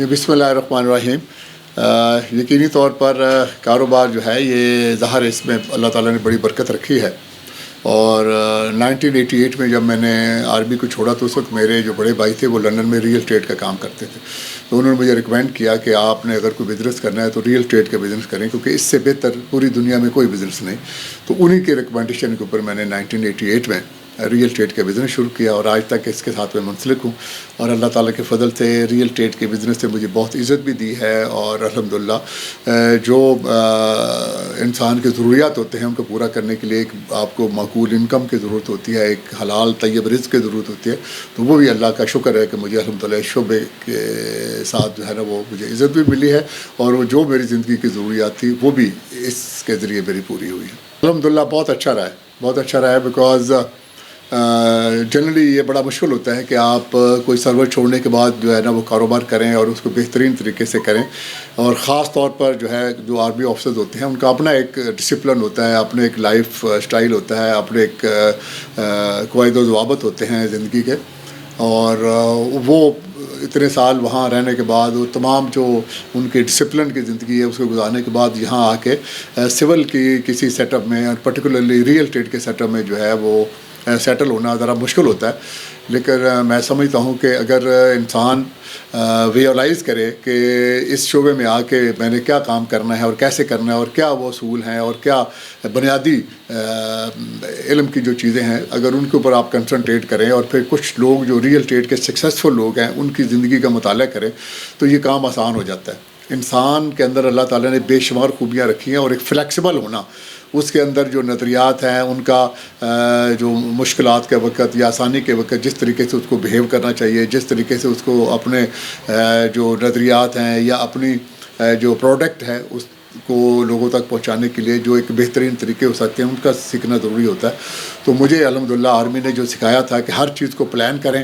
बिस्मिल्लाहिर्रहमानिर्रहीम। यकीनी तौर पर कारोबार जो है ये ज़ाहिर है इसमें अल्लाह ताला ने बड़ी बरकत रखी है। और 1988 में जब मैंने आर्मी को छोड़ा तो उस वक्त मेरे जो बड़े भाई थे वो लंदन में रियल एस्टेट का काम करते थे, तो उन्होंने मुझे रिकमेंड किया कि आपने अगर कोई बिज़नेस करना है तो रियल एस्टेट का बिज़नेस करें, क्योंकि इससे बेहतर पूरी दुनिया में कोई बिज़नेस नहीं। तो उन्हीं के रिकमेंडेशन के ऊपर मैंने 1988 में रियल एस्टेट का बिज़नेस शुरू किया और आज तक इसके साथ में मुंसलिक हूँ। और अल्लाह ताला के फ़ضल से रियल एस्टेट के बिज़नेस से मुझे बहुत इज़्ज़त भी दी है। और अल्हम्दुलिल्लाह जो इंसान के ज़रूरियात होते हैं उनको पूरा करने के लिए एक आपको माकूल इनकम की ज़रूरत होती है, एक हलाल तैयब रिज़्क़ की ज़रूरत होती है। तो वो भी अल्लाह का शुक्र है कि मुझे अल्हम्दुलिल्लाह इस शोबे के साथ जो है ना वो मुझे इज़्ज़त भी मिली है और वो जो मेरी ज़िंदगी की ज़रूरियात थी वो भी इसके ज़रिए मेरी पूरी हुई है। अल्हम्दुलिल्लाह बहुत अच्छा रहा है बिकॉज़ जनरली ये बड़ा मुश्किल होता है कि आप कोई सर्वर छोड़ने के बाद जो है ना वो कारोबार करें और उसको बेहतरीन तरीके से करें। और ख़ास तौर पर जो है जो आर्मी ऑफिसर्स होते हैं उनका अपना एक डिसिप्लिन होता है, अपने एक लाइफ स्टाइल होता है, अपने एक क़वाइद व ज़वाबित होते हैं ज़िंदगी के। और वो इतने साल वहाँ रहने के बाद वो तमाम जो उनके डिसिप्लिन की ज़िंदगी है उसको गुजारने के बाद यहाँ आके सिविल की किसी सेटअप में और पर्टिकुलरली रियल एस्टेट के सेटअप में जो है वो सेटल होना ज़रा मुश्किल होता है। लेकिन मैं समझता हूँ कि अगर इंसान विजुअलाइज़ करे कि इस शोबे में आके मैंने क्या काम करना है और कैसे करना है और क्या वो असूल हैं और क्या बुनियादी इल्म की जो चीज़ें हैं, अगर उनके ऊपर आप कंसंट्रेट करें और फिर कुछ लोग जो रियल एस्टेट के सक्सेसफुल लोग हैं उनकी ज़िंदगी का मुताला करें तो ये काम आसान हो जाता है। इंसान के अंदर अल्लाह ताला ने बेशुमार खूबियाँ रखी हैं और एक फ़्लेक्सिबल होना, उसके अंदर जो नज़रियात हैं उनका जो मुश्किलात के वक़्त या आसानी के वक़्त जिस तरीके से उसको बिहेव करना चाहिए, जिस तरीके से उसको अपने जो नज़रियात हैं या अपनी जो प्रोडक्ट है उसको लोगों तक पहुंचाने के लिए जो एक बेहतरीन तरीके हो सकते हैं उनका सीखना ज़रूरी होता है। तो मुझे अल्हम्दुलिल्लाह आर्मी ने जो सिखाया था कि हर चीज़ को प्लान करें,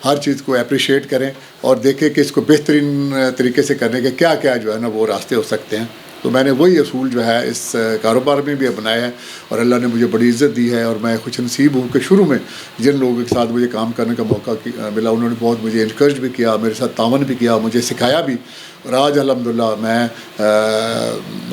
हर चीज़ को अप्रिशिएट करें और देखें कि इसको बेहतरीन तरीके से करने के क्या क्या जो है ना वो रास्ते हो सकते हैं। तो मैंने वही असूल जो है इस कारोबार में भी अपनाया है और अल्लाह ने मुझे बड़ी इज़्ज़त दी है। और मैं खुश नसीब हूँ कि शुरू में जिन लोगों के साथ मुझे काम करने का मौका मिला उन्होंने बहुत मुझे इनकरेज भी किया, मेरे साथ तावन भी किया, मुझे सिखाया भी। और आज अल्हम्दुलिल्लाह मैं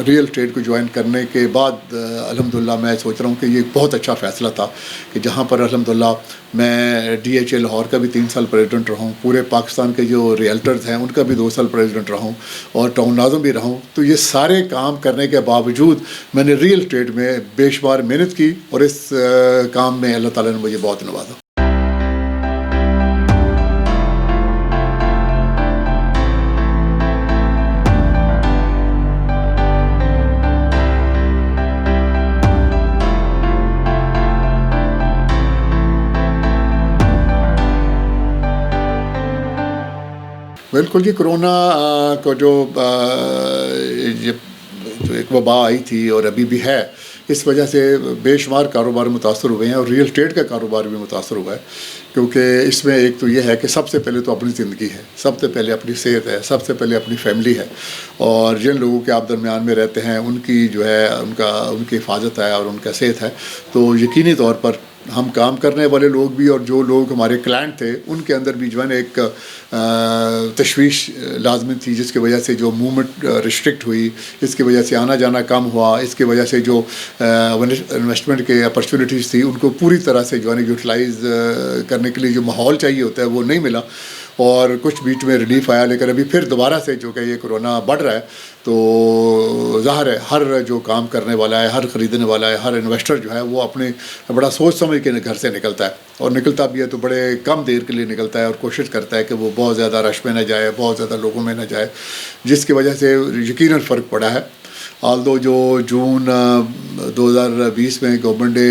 रियल एस्टेट को ज्वाइन करने के बाद अल्हम्दुलिल्लाह मैं सोच रहा हूँ कि ये बहुत अच्छा फ़ैसला था कि जहाँ पर अल्हम्दुलिल्लाह मैं DHA लाहौर का भी 3 साल प्रेसिडेंट रहा हूँ, पूरे पाकिस्तान के जो रियल्टर्स हैं उनका भी 2 साल प्रेसिडेंट रहा हूँ और टाउन नाज़िम भी रहा हूँ। तो ये सारे काम करने के बावजूद मैंने रियल एस्टेट में बेशुमार मेहनत की और इस काम में अल्लाह ताला ने मुझे बहुत नवाजा। बिल्कुल जी, कोरोना को जो एक वबा आई थी और अभी भी है, इस वजह से बेशुमार कारोबार मुतासर हुए हैं और रियल एस्टेट का कारोबार भी मुतासर हुआ है। क्योंकि इसमें एक तो ये है कि सबसे पहले तो अपनी ज़िंदगी है, सबसे पहले अपनी सेहत है, सबसे पहले अपनी फैमिली है। और जिन लोगों के आप दरमियान में रहते हैं उनकी जो है उनकी हिफाजत है और उनका सेहत है। तो यकीनी तौर पर हम काम करने वाले लोग भी और जो लोग हमारे क्लाइंट थे उनके अंदर भी जो है ना एक तशवीश लाजमी थी, जिसकी वजह से जो मूवमेंट रिस्ट्रिक्ट हुई, इसकी वजह से आना जाना कम हुआ, इसकी वजह से जो इन्वेस्टमेंट के अपॉर्चुनिटीज़ थी उनको पूरी तरह से जो है ना यूटिलाइज़ करने के लिए जो माहौल चाहिए होता है वो नहीं मिला। और कुछ बीच में रिलीफ आया, लेकिन अभी फिर दोबारा से जो कि ये कोरोना बढ़ रहा है तो ज़ाहिर है हर जो काम करने वाला है, हर ख़रीदने वाला है, हर इन्वेस्टर जो है वो अपने बड़ा सोच समझ के घर से निकलता है और निकलता भी है तो बड़े कम देर के लिए निकलता है और कोशिश करता है कि वो बहुत ज़्यादा रश में न जाए, बहुत ज़्यादा लोगों में न जाए, जिसकी वजह से यकीनन फ़र्क पड़ा है। आल्दो जो जून 2020 में गवर्नमेंट ने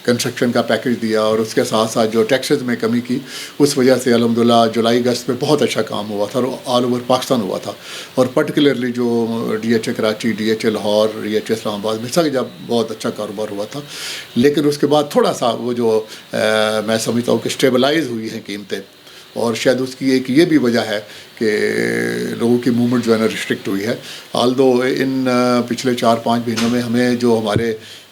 कंस्ट्रक्शन का पैकेज दिया और उसके साथ साथ जो टैक्सेस में कमी की, उस वजह से अल्हम्दुलिल्लाह जुलाई अगस्त में बहुत अच्छा काम हुआ था और ऑल ओवर पाकिस्तान हुआ था। और पर्टिकुलरली जो DHA Karachi, DHA Lahore, DHA Islamabad में सब जब बहुत अच्छा कारोबार हुआ था। लेकिन उसके बाद थोड़ा सा वो जो मैं समझता हूँ कि स्टेबलाइज़ हुई हैं कीमतें और शायद उसकी एक ये भी वजह है कि लोगों की मूवमेंट जो है ना रिस्ट्रिक्ट हुई है। आल्दो इन पिछले 4-5 महीनों में हमें जो हमारे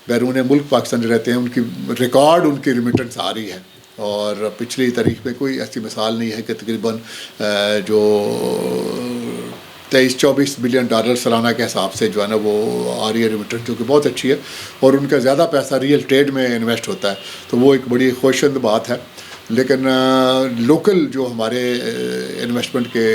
बैरून मुल्क पाकिस्तान रहते हैं उनकी रिमिटेंस आ रही है और पिछली तारीख में कोई ऐसी मिसाल नहीं है कि तकरीबन जो 23-24 बिलियन डॉलर सालाना के हिसाब से जो है ना वो आ रही है रिमिटेंस, जो कि बहुत अच्छी है, और उनका ज़्यादा पैसा रियल ट्रेड में इन्वेस्ट होता है, तो वो एक बड़ी खुशनुद बात है। लेकिन लोकल जो हमारे इन्वेस्टमेंट के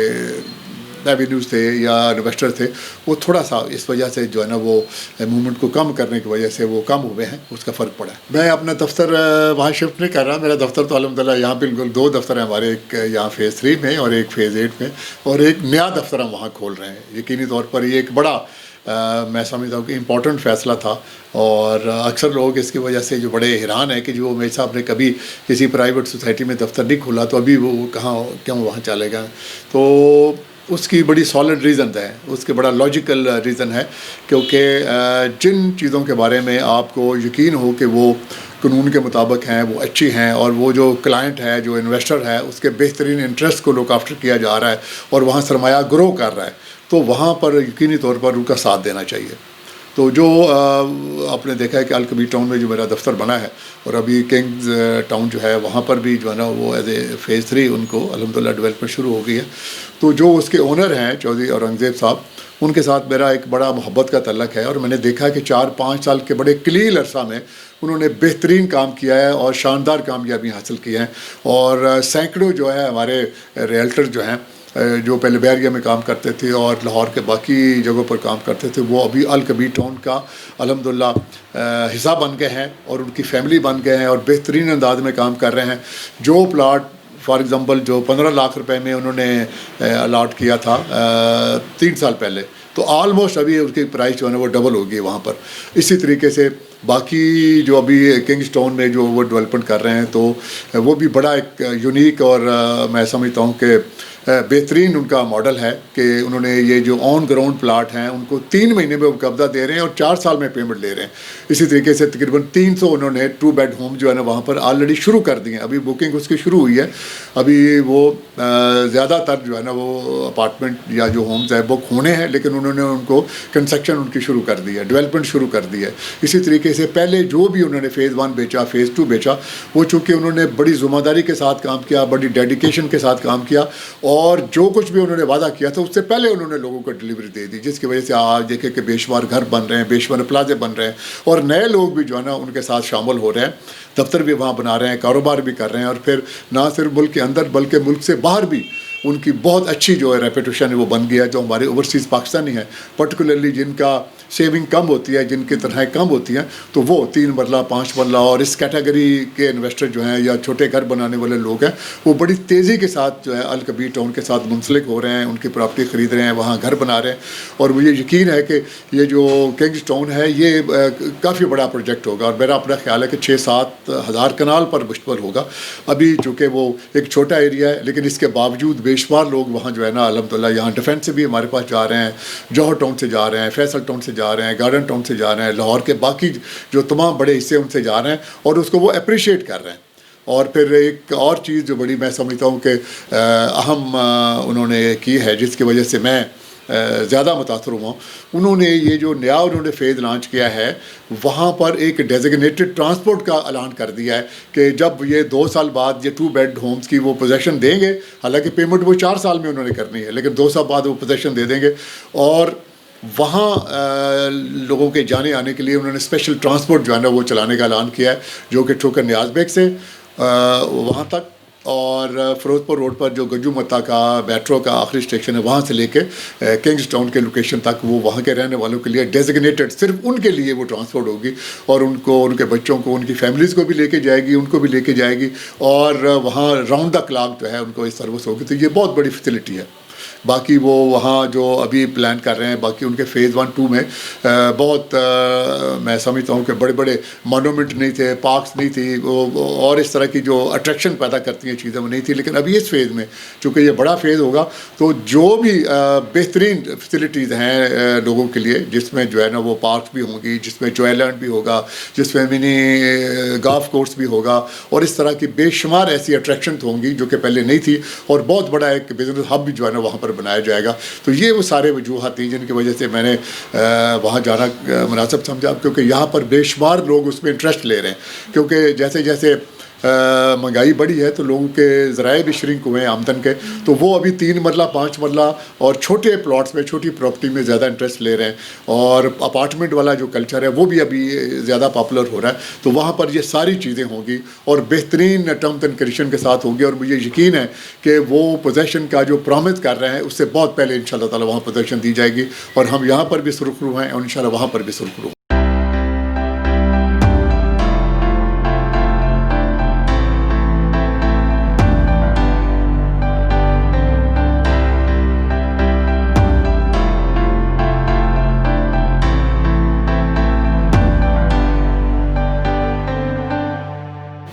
रेवेन्यूज़ थे या इन्वेस्टर थे, वो थोड़ा सा इस वजह से जो है ना वो मूवमेंट को कम करने की वजह से वो कम हुए हैं, उसका फ़र्क पड़ा है। मैं अपना दफ्तर वहाँ शिफ्ट नहीं कर रहा, मेरा दफ्तर तो अल्हम्दुलिल्लाह यहाँ बिल्कुल 2 दफ्तर हैं हमारे, एक यहाँ फ़ेज़ 3 में और एक फ़ेज़ 8 में, और एक नया दफ्तर हम वहाँ खोल रहे हैं। यकीनी तौर पर ये एक बड़ा मैं समझता हूँ कि इम्पॉर्टेंट फ़ैसला था, और अक्सर लोग इसकी वजह से जो बड़े हैरान है कि जो मेरे साहब ने कभी किसी प्राइवेट सोसाइटी में दफ्तर नहीं खोला, तो अभी वो कहाँ क्यों वहाँ चले गए। तो उसकी बड़ी सॉलिड रीज़न है, उसके बड़ा लॉजिकल रीज़न है, क्योंकि जिन चीज़ों के बारे में आपको यकीन हो कि वो कानून के मुताबिक हैं, वो अच्छी हैं, और वो जो क्लाइंट है, जो इन्वेस्टर है, उसके बेहतरीन इंटरेस्ट को लुक आफ्टर किया जा रहा है और वहाँ सरमाया ग्रो कर रहा है, तो वहाँ पर यकीनी तौर पर उनका साथ देना चाहिए। तो जो आपने देखा है कि अल-कबीर टाउन में जो मेरा दफ्तर बना है, और अभी किंग्स टाउन जो है वहाँ पर भी जो है ना वो एज ए फ़ेज़ 3 उनको अल्हम्दुलिल्लाह डेवलपमेंट शुरू हो गई है। तो जो उसके ओनर हैं चौधरी औरंगज़ेब साहब, उनके साथ मेरा एक बड़ा मोहब्बत का तल्लक है, और मैंने देखा कि 4-5 साल के बड़े कलील अरसा में उन्होंने बेहतरीन काम किया है और शानदार कामयाबी हासिल की है। और सैकड़ों जो है हमारे रियल्टर जो हैं, जो पहले बैरिया में काम करते थे और लाहौर के बाकी जगहों पर काम करते थे, वो अभी अल-कबीर टाउन का अल्हम्दुलिल्लाह हिस्सा बन गए हैं, और उनकी फैमिली बन गए हैं, और बेहतरीन अंदाज में काम कर रहे हैं। जो प्लाट फॉर एग्ज़ाम्पल जो 15 लाख रुपए में उन्होंने अलाट किया था 3 साल पहले, तो ऑलमोस्ट अभी उसकी प्राइस जो है ना वो डबल होगी वहाँ पर। इसी तरीके से बाकी जो अभी किंग्स टाउन में जो वो डेवलपमेंट कर रहे हैं, तो वो भी बड़ा एक यूनिक और मैं समझता हूँ कि बेहतरीन उनका मॉडल है कि उन्होंने ये जो ऑन ग्राउंड प्लाट हैं उनको 3 महीने में वो कब्जा दे रहे हैं और 4 साल में पेमेंट ले रहे हैं। इसी तरीके से तकरीबन 300 उन्होंने 2 बेड होम जो है ना वहाँ पर ऑलरेडी शुरू कर दिए हैं, अभी बुकिंग उसकी शुरू हुई है। अभी वो ज़्यादातर जो है ना वो अपार्टमेंट या जो होम्स है बुक होने हैं, लेकिन उन्होंने उनको कंस्ट्रक्शन उनकी शुरू कर दी है, डेवलपमेंट शुरू कर दी है। इसी तरीके से पहले जो भी उन्होंने फ़ेज़ 1 बेचा, फ़ेज़ 2 बेचा, वो चूँकि उन्होंने बड़ी ज़िम्मेदारी के साथ काम किया, बड़ी डेडिकेशन के साथ काम किया, और जो कुछ भी उन्होंने वादा किया था उससे पहले उन्होंने लोगों को डिलीवरी दे दी, जिसकी वजह से आज देखें कि बेशुमार घर बन रहे हैं, बेशुमार प्लाजे बन रहे हैं, और नए लोग भी जो है ना उनके साथ शामिल हो रहे हैं, दफ्तर भी वहाँ बना रहे हैं, कारोबार भी कर रहे हैं, और फिर ना सिर्फ मुल्क के अंदर बल्कि मुल्क से बाहर भी उनकी बहुत अच्छी जो है रेपुटेशन है वो बन गया। जो हमारे ओवरसीज़ पाकिस्तानी हैं, पर्टिकुलरली जिनका सेविंग कम होती है, जिनकी तनख्वाहें कम होती हैं, तो वो 3 मरला 5 मरला और इस कैटेगरी के इन्वेस्टर जो हैं या छोटे घर बनाने वाले लोग हैं, वो बड़ी तेज़ी के साथ जो है अल-कबीर टाउन के साथ मुंसलिक हो रहे हैं, उनकी प्रॉपर्टी ख़रीद रहे हैं, वहाँ घर बना रहे हैं। और मुझे यकीन है कि ये जो किंग्स टाउन है ये काफ़ी बड़ा प्रोजेक्ट होगा, और मेरा अपना ख्याल है कि 6-7 हज़ार कनाल पर मुश्तमिल होगा। अभी चूँकि वो एक छोटा एरिया है, लेकिन इसके बावजूद बेशुमार लोग वहाँ जो है ना अल्हम्दुलिल्लाह यहाँ डिफेंस से भी हमारे पास जा रहे हैं, जौहर टाउन से जा रहे हैं, फैसल टाउन से जा रहे हैं, गार्डन टाउन से जा रहे हैं, लाहौर के बाकी जो तमाम बड़े हिस्से उनसे जा रहे हैं, और उसको वो अप्रिशिएट कर रहे हैं। और फिर एक और चीज़ जो बड़ी मैं समझता हूँ कि अहम उन्होंने की है, जिसकी वजह से मैं ज़्यादा मुतासर हुआ, उन्होंने ये जो नया उन्होंने फ़ेज़ लॉन्च किया है, वहाँ पर एक डेजिग्नेटेड ट्रांसपोर्ट का ऐलान कर दिया है कि जब ये 2 साल बाद ये 2 बेड होम्स की वो पोजेसन देंगे, हालांकि पेमेंट वो 4 साल में उन्होंने करनी है, लेकिन 2 साल बाद वो पोजेसन दे देंगे, और वहाँ लोगों के जाने आने के लिए उन्होंने स्पेशल ट्रांसपोर्ट जो है ना वो चलाने का ऐलान किया है, जो कि ठोकर न्याज बेग से वहाँ तक, और फ़िरोज़पुर रोड पर जो गज्जू मत्ता का मेट्रो का आखिरी स्टेशन है, वहाँ से लेके किंग्स टाउन के लोकेशन तक वो वहाँ के रहने वालों के लिए डेजिग्नेटेड सिर्फ उनके लिए वो ट्रांसपोर्ट होगी, और उनको, उनके बच्चों को, उनकी फैमिलीज़ को भी लेके जाएगी, उनको भी लेके जाएगी, और वहाँ राउंड द क्लॉक जो है उनको इस सर्विस होगी। तो ये बहुत बड़ी फैसिलिटी है। बाकी वो वहाँ जो अभी प्लान कर रहे हैं, बाकी उनके फ़ेज़ 1-2 में बहुत मैं समझता हूँ कि बड़े बड़े मोनूमेंट नहीं थे, पार्क्स नहीं थी, वो और इस तरह की जो अट्रैक्शन पैदा करती हैं चीज़ें वो नहीं थी। लेकिन अभी इस फ़ेज़ में चूँकि ये बड़ा फ़ेज़ होगा, तो जो भी बेहतरीन फैसिलिटीज़ हैं लोगों के लिए, जिसमें जो है ना वो पार्क भी होंगी, जिसमें जॉयलैंड भी होगा, जिसमें मिनी गोल्फ कोर्स भी होगा, और इस तरह की बेशुमार ऐसी अट्रैक्शन होंगी जो कि पहले नहीं थी, और बहुत बड़ा एक बिज़नेस हब भी जो है ना वहाँ पर बनाया जाएगा। तो ये वो सारे वजूहात थी जिनकी वजह से मैंने वहाँ जाना मुनासिब समझा, क्योंकि यहाँ पर बेशुमार लोग उसमें इंटरेस्ट ले रहे हैं, क्योंकि जैसे जैसे महंगाई बढ़ी है तो लोगों के ज़राए भी श्रिंक हुए हैं आमदन के, तो वो अभी 3 मरला 5 मरला और छोटे प्लॉट्स में, छोटी प्रॉपर्टी में ज़्यादा इंटरेस्ट ले रहे हैं, और अपार्टमेंट वाला जो कल्चर है वो भी अभी ज़्यादा पॉपुलर हो रहा है। तो वहाँ पर ये सारी चीज़ें होंगी और बेहतरीन टर्म्स एंड कंडीशन के साथ होंगी, और मुझे यकीन है कि वो पोजेसन का जो प्रॉमिस कर रहे हैं उससे बहुत पहले इंशाल्लाह ताला वहाँ पोजेसन दी जाएगी, और हम यहाँ पर भी सुरखरू हैं और इंशाल्लाह वहाँ पर भी सुरखरू।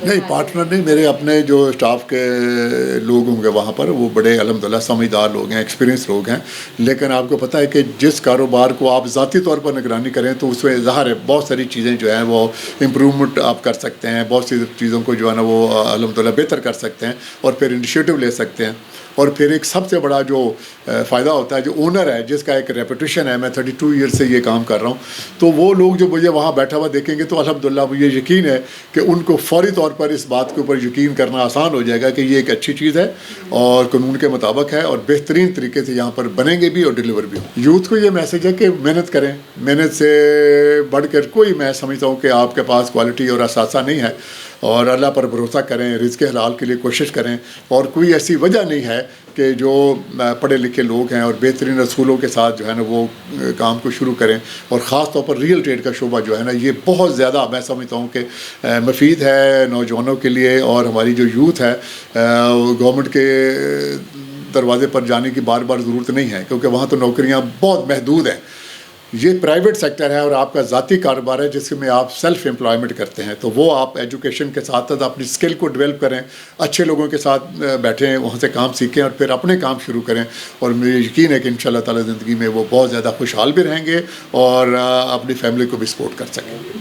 नहीं, पार्टनर नहीं, मेरे अपने जो स्टाफ के लोग होंगे वहाँ पर, वो बड़े अल्हम्दुलिल्लाह समझदार लोग हैं, एक्सपीरियंस लोग हैं। लेकिन आपको पता है कि जिस कारोबार को आप ज़ाती तौर पर निगरानी करें तो उसमें ज़ाहिर है बहुत सारी चीज़ें जो हैं वो इम्प्रूवमेंट आप कर सकते हैं, बहुत सी चीज़ों को जो है ना वो अल्हम्दुलिल्लाह बेहतर कर सकते हैं, और फिर इनिशिएटिव ले सकते हैं। और फिर एक सबसे बड़ा जो फ़ायदा होता है, जो ओनर है जिसका एक रेपुटेशन है, मैं 32 ईयर से ये काम कर रहा हूँ, तो वो लोग जो मुझे वहाँ बैठा हुआ देखेंगे तो अल्हम्दुलिल्लाह मुझे यकीन है कि उनको फौरी तौर पर इस बात के ऊपर यकीन करना आसान हो जाएगा कि ये एक अच्छी चीज़ है और कानून के मुताबिक है, और बेहतरीन तरीके से यहाँ पर बनेंगे भी और डिलीवर भी हो। यूथ को ये मैसेज है कि मेहनत करें, मेहनत से बढ़कर कोई, मैं समझता हूँ कि आपके पास क्वालिटी और असासा नहीं है, और अल्लाह पर भरोसा करें, रिज़्क़ हलाल के लिए कोशिश करें, और कोई ऐसी वजह नहीं है कि जो पढ़े लिखे लोग हैं और बेहतरीन रसूलों के साथ जो है ना वो काम को शुरू करें। और ख़ास तौर पर रियल ट्रेड का शोबा जो है ना ये बहुत ज़्यादा, मैं समझता हूँ कि मुफीद है नौजवानों के लिए, और हमारी जो यूथ है गवर्नमेंट के दरवाज़े पर जाने की बार बार ज़रूरत नहीं है, क्योंकि वहाँ तो नौकरियाँ बहुत महदूद हैं। ये प्राइवेट सेक्टर है और आपका ज़ाती कारोबार है जिसमें आप सेल्फ एम्प्लॉयमेंट करते हैं, तो वो आप एजुकेशन के साथ साथ अपनी स्किल को डेवलप करें, अच्छे लोगों के साथ बैठें, वहाँ से काम सीखें और फिर अपने काम शुरू करें। और मुझे यकीन है कि इंशाल्लाह ताला ज़िंदगी में वो बहुत ज़्यादा खुशहाल भी रहेंगे और अपनी फैमिली को भी सपोर्ट कर सकें।